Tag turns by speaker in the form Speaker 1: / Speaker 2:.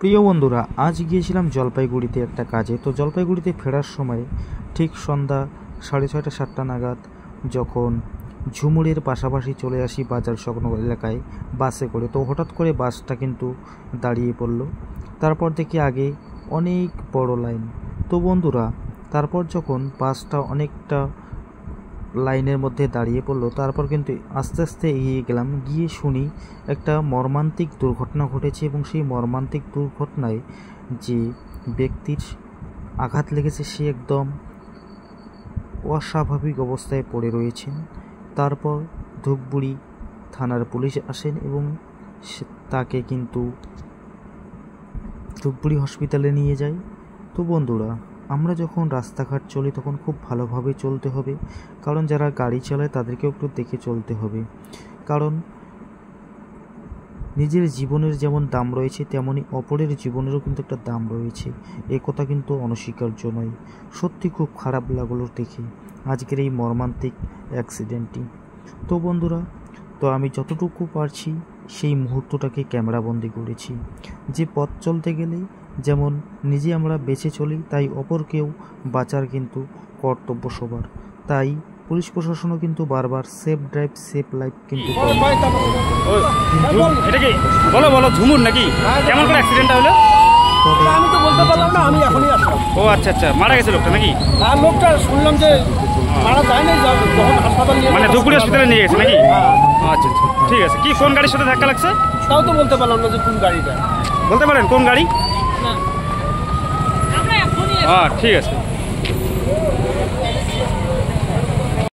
Speaker 1: প্রিয় বন্ধুরা, আজ গিয়েছিলাম জলপাইগুড়িতে একটা কাজে। তো জলপাইগুড়িতে ফেরার সময় ঠিক সন্ধ্যা 6:30-7টা নাগাদ যখন ঝুমুরের পাশাপাশি চলে আসি বাজার সংলগ্ন এলাকায় বাসে করে, তো হঠাৎ করে বাসটা কিন্তু দাঁড়িয়ে পড়ল। তারপর দেখি আগে অনেক বড় লাইন। তো বন্ধুরা, তারপর যখন বাসটা অনেকটা লাইনের মধ্যে দাঁড়িয়ে পড়লো, তারপর কিন্তু আস্তে আস্তে এগিয়ে গেলাম। গিয়ে শুনি একটা মর্মান্তিক দুর্ঘটনা ঘটেছে এবং সেই মর্মান্তিক দুর্ঘটনায় যে ব্যক্তির আঘাত লেগেছে সে একদম অস্বাভাবিক অবস্থায় পড়ে রয়েছেন। তারপর ধূপগুড়ি থানার পুলিশ আসেন এবং তাকে কিন্তু ধূপগুড়ি হসপিটালে নিয়ে যায়। তো বন্ধুরা, আমরা যখন রাস্তাঘাট চলি তখন খুব ভালোভাবে চলতে হবে, কারণ যারা গাড়ি চালায় তাদেরকেও একটু দেখে চলতে হবে। কারণ নিজের জীবনের যেমন দাম রয়েছে তেমনি অপরের জীবনেরও কিন্তু একটা দাম রয়েছে। এ কথা কিন্তু অনস্বীকার্য নয়। সত্যি খুব খারাপ লাগলো দেখে আজকের এই মর্মান্তিক অ্যাক্সিডেন্টটি। তো বন্ধুরা, তো আমি যতটুকু পারছি সেই মুহূর্তটাকে ক্যামেরাবন্দি করেছি। যে পথ চলতে গেলে যেমন নিজে আমরা বেঁচে চলি, তাই অপরকেও বাঁচার কিন্তু কর্তব্য সবার। তাই পুলিশ প্রশাসনও কিন্তু বারবার সেফ ড্রাইভ সেফ লাইফ কিন্তু
Speaker 2: এটা কি বলো ঝুমুর নাকি? কেমন করে অ্যাক্সিডেন্টটা হলো?
Speaker 3: আমি তো বলতে পারলাম না, আমি এখনই আসলাম।
Speaker 2: ও আচ্ছা, মারা গেছে লোকটা নাকি?
Speaker 3: আর লোকটা শুনলাম যে মারা যায় নাই, যখন হাসপাতাল নিয়ে
Speaker 2: মানে ধুপগুড়ি হসপিটালে নিয়ে গেছে নাকি? আচ্ছা, ঠিক আছে। কি কোন গাড়ির সাথে ধাক্কা লাগছে
Speaker 3: তাও তো বলতে পারলাম না যে কোন গাড়িটা।
Speaker 2: বলতে পারেন কোন গাড়ি?
Speaker 3: না,
Speaker 2: ঠিক আছে।